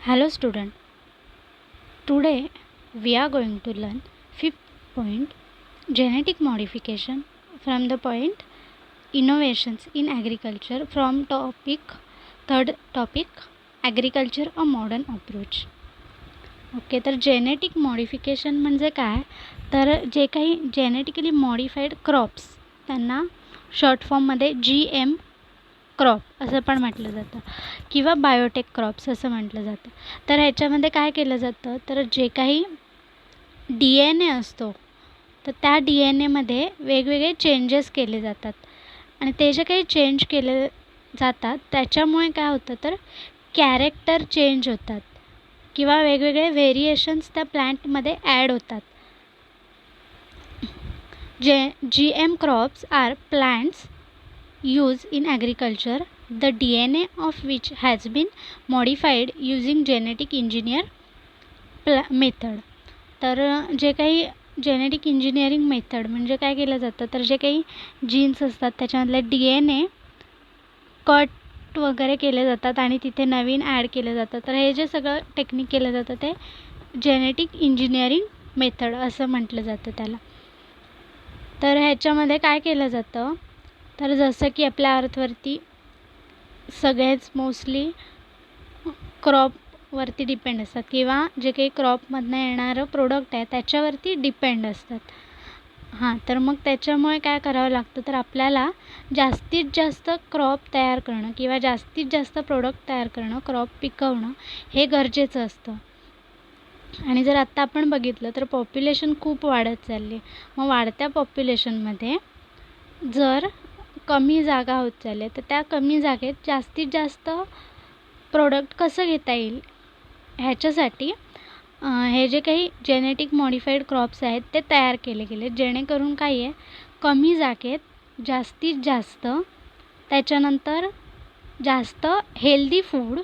Hello student. Today we are going to learn fifth point, genetic modification, from the point innovations in agriculture, from third topic agriculture a modern approach. Okay, तर genetic modification म्हणजे काय, तर जे काही genetically modified crops त्यांना short फॉर्ममध्ये GM crop असं पण म्हटलं जातं किंवा बायोटेक क्रॉप्स असं म्हटलं जातं. तर ह्याच्यामध्ये काय केलं जातं, तर जे काही DNA असतो तर त्या DNAमध्ये वेगवेगळे चेंजेस केले जातात आणि ते जे काही चेंज केले जातात त्याच्यामुळे काय होतं, तर कॅरेक्टर चेंज होतात किंवा वेगवेगळे व्हेरिएशन्स त्या प्लॅन्टमध्ये ॲड होतात. GM crops are plants used in agriculture, the DNA of which has been modified using genetic engineer method. तर जे काही जेनेटिक इंजिनिअरिंग मेथड म्हणजे काय केलं जातं, तर जे काही जीन्स असतात त्याच्यामधले DNA कट वगैरे केले जातात आणि तिथे नवीन ॲड केलं जातं. तर हे जे सगळं टेक्निक केलं जातं ते जेनेटिक इंजिनिअरिंग मेथड असं म्हटलं जातं त्याला. तर ह्याच्यामध्ये काय केलं जातं, तर जसं की आपल्या अर्थवरती सगळेच मोस्टली क्रॉपवरती डिपेंड असतात किंवा जे काही क्रॉपमधनं येणारं प्रोडक्ट आहे त्याच्यावरती डिपेंड असतात. तर मग त्याच्यामुळे काय करावं लागतं, तर आपल्याला जास्तीत जास्त क्रॉप तयार करणं किंवा जास्तीत जास्त प्रोडक्ट तयार करणं, क्रॉप पिकवणं हे गरजेचं असतं. आणि जर आत्ता आपण बघितलं तर पॉप्युलेशन खूप वाढत चालली आहे. मग वाढत्या पॉप्युलेशनमध्ये जर कमी जागा होत चालली आहे तर त्या कमी जागेत जास्तीत जास्त प्रोडक्ट कसं घेता येईल ह्याच्यासाठी हे जे काही जेनेटिक मॉडिफाईड क्रॉप्स आहेत ते तयार केले गेले, जेणेकरून काय आहे, कमी जागेत जास्तीत जास्त, त्याच्यानंतर जास्त हेल्दी फूड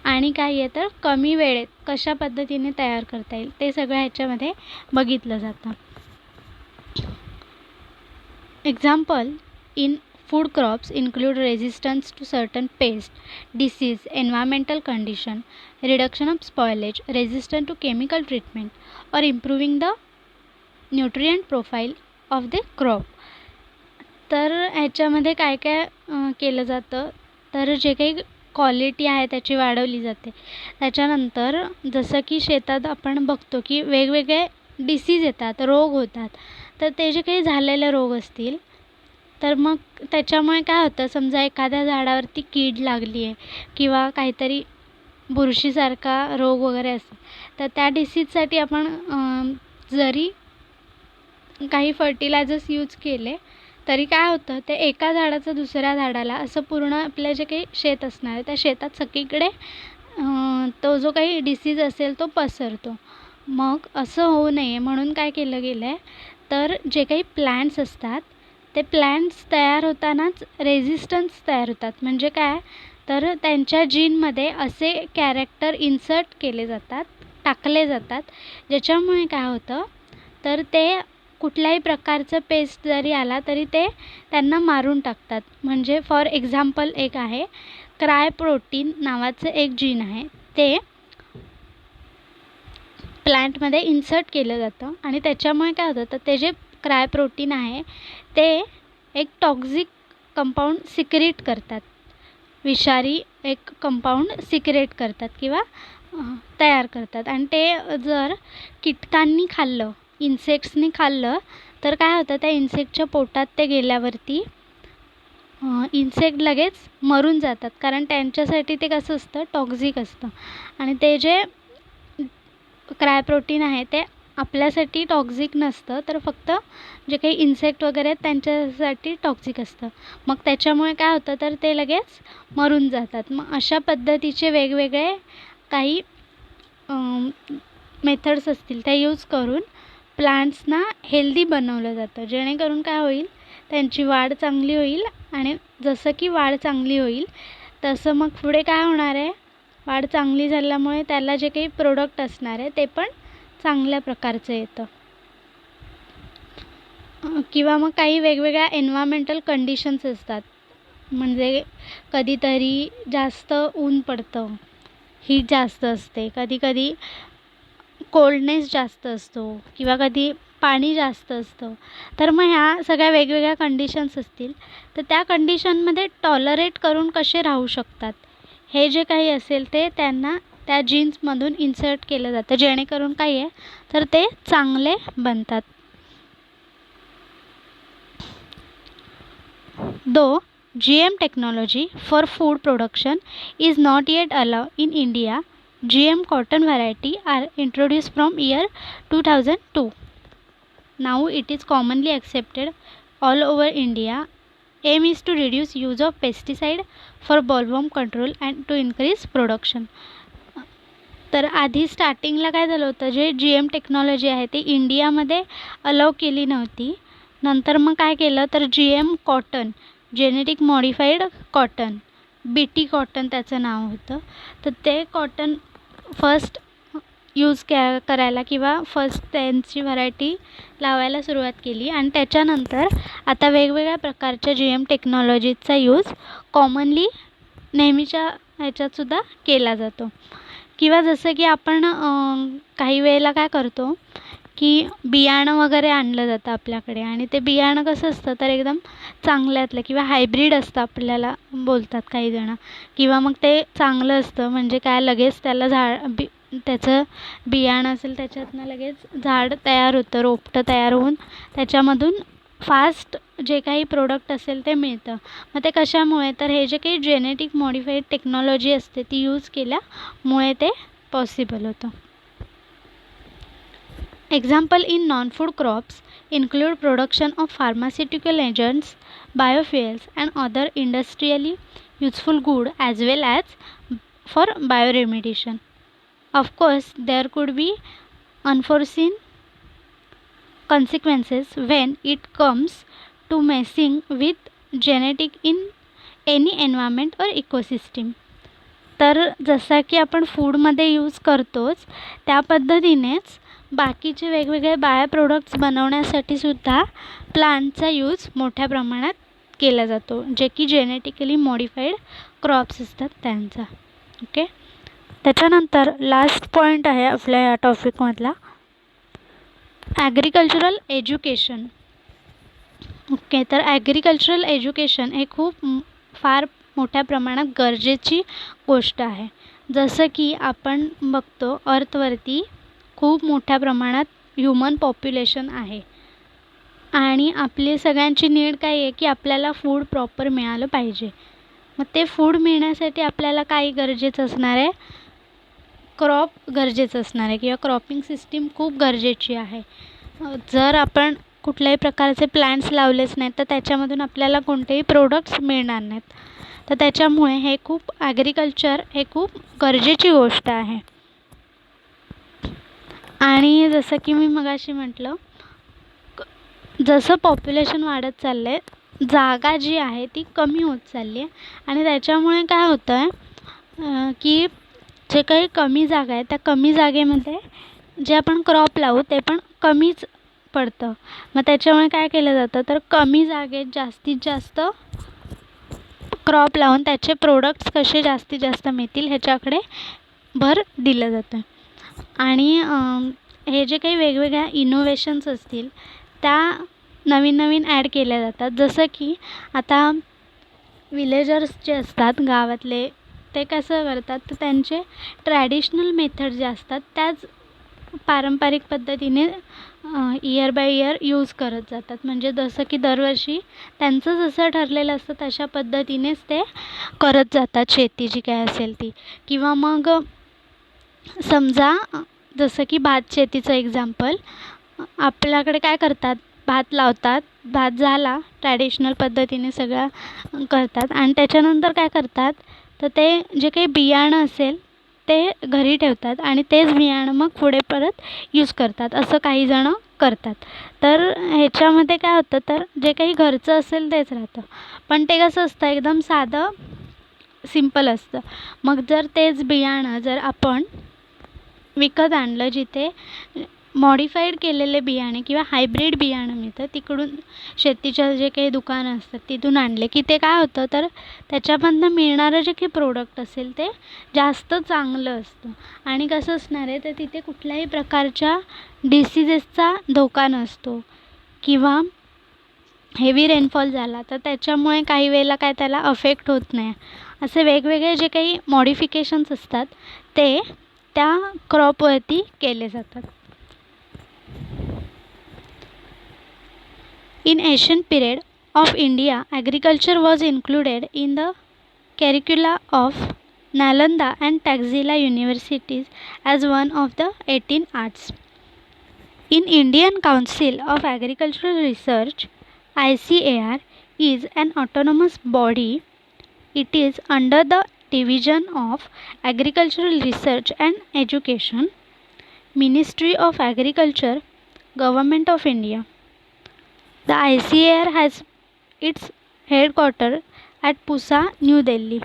आणि काय आहे तर कमी वेळेत कशा पद्धतीने तयार करता येईल ते सगळं ह्याच्यामध्ये बघितलं जातं. Example in food crops include resistance to certain pests, disease, environmental condition, reduction of spoilage, resistance to chemical treatment, or improving the nutrient profile of the crop. तर ह्याच्यामध्ये काय काय केलं जातं, तर जे काही क्वालिटी आहे त्याची वाढवली जाते. त्याच्यानंतर जसं की शेतात आपण बघतो की वेगवेगळे डिसीज येतात, रोग होतात. तर ते जे काही झालेले रोग असतील तर मग त्याच्यामुळे काय होतं, समजा एखाद्या झाडावरती कीड लागली आहे किंवा काहीतरी बुरशीसारखा रोग वगैरे असेल तर त्या डिसीजसाठी आपण जरी काही फर्टिलायझर्स यूज केले तरी काय होतं, ते एका झाडाचं दुसऱ्या झाडाला असं पूर्ण आपलं जे काही शेत असणार आहे त्या शेतात सगळीकडे तो जो काही डिसीज असेल तो पसरतो. मग असं होऊ नये म्हणून काय केलं गेलं आहे, तर जे काही प्लॅन्ट्स असतात ते प्लॅन्ट्स तयार होतानाच रेझिस्टन्स तयार होतात. म्हणजे काय, तर त्यांच्या जीनमध्ये असे कॅरेक्टर इन्सर्ट केले जातात, टाकले जातात, ज्याच्यामुळे काय होतं, तर ते कुठल्याही प्रकारचं पेस्ट जरी आला तरी ते त्यांना मारून टाकतात. म्हणजे फॉर एक्झाम्पल एक आहे क्राय प्रोटीन नावाचं एक जीन आहे, ते प्लॅन्टमध्ये इन्सर्ट केलं जातं आणि त्याच्यामुळे काय होतं, तर ते जे क्राय प्रोटीन आहे ते एक टॉक्झिक कंपाऊंड सिक्रेट करतात, विषारी एक कंपाऊंड सिक्रेट करतात किंवा तयार करतात. आणि ते जर कीटकांनी खाल्लं, इन्सेक्ट्सनी खाल्लं तर काय होतं, त्या इन्सेक्टच्या पोटात ते गेल्यावरती इन्सेक्ट लगेच मरून जातात, कारण त्यांच्यासाठी ते कसं असतं, टॉक्झिक असतं. आणि ते जे क्राय प्रोटीन आहे ते आपल्यासाठी टॉक्झिक नसतं, तर फक्त जे काही इन्सेक्ट वगैरे आहेत त्यांच्यासाठी टॉक्झिक असतं. मग त्याच्यामुळे काय होतं, तर ते लगेच मरून जातात. मग अशा पद्धतीचे वेगवेगळे काही मेथड्स असतील त्या यूज करून प्लांट्सना हेल्दी बनवलं जातं, जेणेकरून काय होईल, त्यांची वाढ चांगली होईल. आणि जसं की वाढ चांगली होईल तसं मग पुढे काय होणार आहे, वाढ चांगली झाल्यामुळे त्याला जे काही प्रोडक्ट असणार आहे ते पण चांगल्या प्रकारचं येतं. किंवा मग काही वेगवेगळ्या एन्व्हायरमेंटल कंडिशन्स असतात, म्हणजे कधीतरी जास्त ऊन पडतं हीट जास्त असते, कधी कधी कोल्डनेस जास्त असतो किंवा कधी पाणी जास्त असतं. तर मग ह्या सगळ्या वेगवेगळ्या कंडिशन्स असतील, तर त्या कंडिशनमध्ये टॉलरेट करून कसे राहू शकतात, हे जे काही असेल ते त्यांना त्या जीन्समधून इन्सर्ट केलं जातं, जेणेकरून काय आहे तर ते चांगले बनतात. Though GM technology for food production is not yet allowed in India, GM cotton variety are introduced from year 2002. Now it is commonly accepted all over India. Aim is to reduce use of pesticide for bollworm control and to increase production. तर आधी स्टार्टिंगला काय झालं होतं, जे G M technology आहे ती इंडियामध्ये अलाव केली नव्हती. नंतर मग काय केलं तर G M cotton, genetic modified cotton, B T cotton त्याचं नाव होतं. तर ते कॉटन फर्स्ट यूज करायला किंवा फर्स्ट त्यांची व्हरायटी लावायला सुरुवात केली. आणि त्याच्यानंतर आता वेगवेगळ्या प्रकारच्या जी एम टेक्नॉलॉजीचा यूज कॉमनली नेहमीच्या ह्याच्यातसुद्धा केला जातो. किंवा जसं की आपण काही वेळेला काय करतो की बियाणं वगैरे आणलं जातं आपल्याकडे, आणि ते बियाणं कसं असतं तर एकदम चांगल्यातलं किंवा हायब्रीड असतं आपल्याला बोलतात काही जण. किंवा मग ते चांगलं असतं म्हणजे काय लगेच त्याला त्याचं बियाणं असेल त्याच्यातनं लगेच झाड तयार होतं, रोपटं तयार होऊन त्याच्यामधून फास्ट जे काही प्रोडक्ट असेल ते मिळतं. मग ते कशामुळे तर हे जे काही जेनेटिक मॉडिफाईड टेक्नॉलॉजी असते ती यूज केल्यामुळे ते पॉसिबल होतं. Example in non-food crops include production of pharmaceutical agents, biofuels and other industrially useful goods as well as for bioremediation. Of course, there could be unforeseen consequences when it comes to messing with genetic in any environment or ecosystem. तर जसा की आपण फूडमध्ये use करतोच त्या पद्धतीनेच बाकीचे वेगवेगळे बायो प्रोडक्ट्स बनवण्यासाठी सुद्धा प्लांटचा यूज मोठ्या प्रमाणात केला जातो, जे की जेनेटिकली मॉडिफाईड क्रॉप्स असतात त्यांचा. ओके, त्याच्यानंतर लास्ट पॉईंट आहे आपल्या या टॉपिकमधला ॲग्रिकल्चरल एज्युकेशन. ओके, तर ॲग्रिकल्चरल एज्युकेशन हे खूप फार मोठ्या प्रमाणात गरजेची गोष्ट आहे. जसं की आपण बघतो अर्थवरती खूप मोठ्या प्रमाणात ह्युमन पॉप्युलेशन आहे आणि आपली सगळ्यांची नीड काय आहे की आपल्याला फूड प्रॉपर मिळालं पाहिजे. मग ते फूड मिळण्यासाठी आपल्याला काय गरजेचं असणार आहे, क्रॉप गरजेचं असणार आहे किंवा क्रॉपिंग सिस्टीम खूप गरजेची आहे. जर आपण कुठल्याही प्रकारचे प्लांट्स लावलेच नाहीत तर त्याच्यामधून आपल्याला कोणतेही प्रोडक्ट्स मिळणार नाहीत. तर त्याच्यामुळे हे खूप ॲग्रिकल्चर हे खूप गरजेची गोष्ट आहे. आणि जसं की मी मगाशी म्हटलं, जसं पॉप्युलेशन वाढत चाललं आहे, जागा जी आहे ती कमी होत चालली आहे. आणि त्याच्यामुळे काय होतं आहे की जे काही कमी जागा आहे त्या कमी जागेमध्ये जे आपण क्रॉप लावू ते पण कमीच पडतं. मग त्याच्यामुळे काय केलं जातं तर कमी जागेत जास्तीत जास्त क्रॉप लावून त्याचे प्रोडक्ट्स कसे जास्तीत जास्त मिळतील ह्याच्याकडे भर दिलं जातं. आणि हे जे काही वेगवेगळ्या इनोव्हेशन्स असतील त्या नवीन नवीन ॲड केल्या जातात. जसं की आता विलेजर्स जे असतात गावातले ते कसं करतात तर त्यांचे ट्रॅडिशनल मेथड जे असतात त्याच पारंपरिक पद्धतीने इयर बाय इयर यूज करत जातात. म्हणजे जसं की दरवर्षी त्यांचं जसं ठरलेलं असतं तशा पद्धतीनेच ते करत जातात शेती जी काय असेल ती. किंवा मग समजा जसं की भात शेतीचं एक्झाम्पल, आपल्याकडे काय करतात भात लावतात, भात झाला ट्रॅडिशनल पद्धतीने सगळं करतात आणि त्याच्यानंतर काय करतात तर ते जे काही बियाणं असेल ते घरी ठेवतात आणि तेच बियाणं मग पुढे परत यूज करतात, असं काही जणं करतात. तर ह्याच्यामध्ये काय होतं तर जे काही घरचं असेल तेच राहतं, पण ते कसं असतं एकदम साधं सिम्पल असतं. मग जर तेच बियाणं जर आपण विकत आणलं जिथे मॉडिफाईड केलेले बियाणे किंवा हायब्रीड बियाणं मिळतं तिकडून शेतीच्या जे काही दुकानं असतात तिथून आणले की ते काय होतं तर त्याच्यामधनं मिळणारं जे काही प्रोडक्ट असेल ते जास्त चांगलं असतं आणि कसं असणार आहे तर तिथे कुठल्याही प्रकारच्या डिसिजेसचा धोका नसतो किंवा हेवी रेनफॉल झाला तर त्याच्यामुळे काही वेळेला काय त्याला अफेक्ट होत नाही असे वेगवेगळे जे काही मॉडिफिकेशन्स असतात ते त्या क्रॉपवरती केले जातात. In ancient period of India, agriculture was included in the curricula of Nalanda and Taxila universities as one of the 18 arts. In Indian Council of Agricultural Research, ICAR is an autonomous body. It is under the Division of Agricultural Research and Education, Ministry of Agriculture, Government of India. The ICAR has its headquarter at Pusa, new Delhi.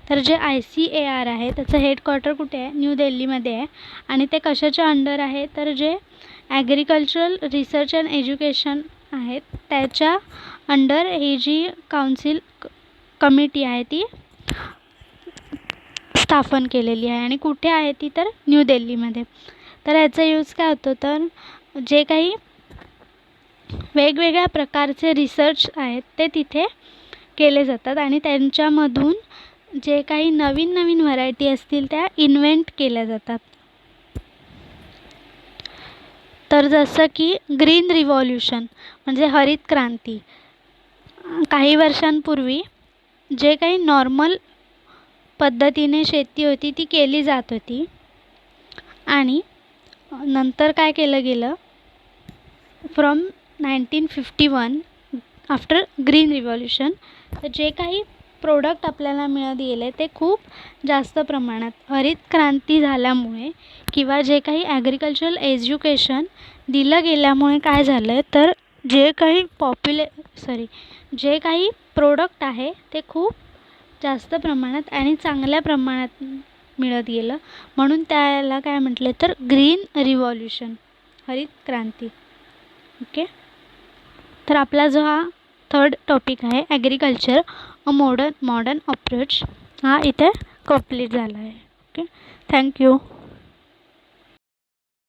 तर जे ICAR आहे त्याचं headquarter कुठे आहे new दिल्लीमध्ये आहे आणि ते कशाच्या अंडर आहे तर जे ॲग्रिकल्चरल रिसर्च अँड एज्युकेशन आहेत त्याच्या अंडर ही जी काउन्सिल कमिटी आहे ती स्थापन केलेली आहे आणि कुठे आहे ती तर न्यू दिल्लीमध्ये. तर याचा यूज काय होतो तर जे काही वेगवेगळ्या प्रकारचे रिसर्च आहेत ते तिथे केले जातात आणि त्यांच्यामधून जे काही नवीन नवीन व्हरायटी असतील त्या इन्व्हेंट केल्या जातात. तर जसं की ग्रीन रिव्हॉल्युशन म्हणजे हरित क्रांती. काही वर्षांपूर्वी जे काही नॉर्मल पद्धतीने शेती होती ती केली जात होती आणि नंतर काय केलं गेलं फ्रॉम 1951 आफ्टर ग्रीन रिव्हॉल्युशन तर जे काही प्रोडक्ट आपल्याला मिळत गेले ते खूप जास्त प्रमाणात हरित क्रांती झाल्यामुळे किंवा जे काही ॲग्रिकल्चरल एज्युकेशन दिलं गेल्यामुळे काय झालं आहे तर जे काही जे काही प्रोडक्ट आहे ते खूप जास्त प्रमाणात आणि चांगल्या प्रमाणात मिळत गेलं म्हणून त्याला काय म्हटलं तर ग्रीन रिव्हॉल्युशन हरित क्रांती. ओके. तर आपला जो हा थर्ड टॉपिक आहे ॲग्रिकल्चर अ मॉडर्न अप्रोच हा इथे कंप्लीट झाला आहे. ओके. थँक्यू.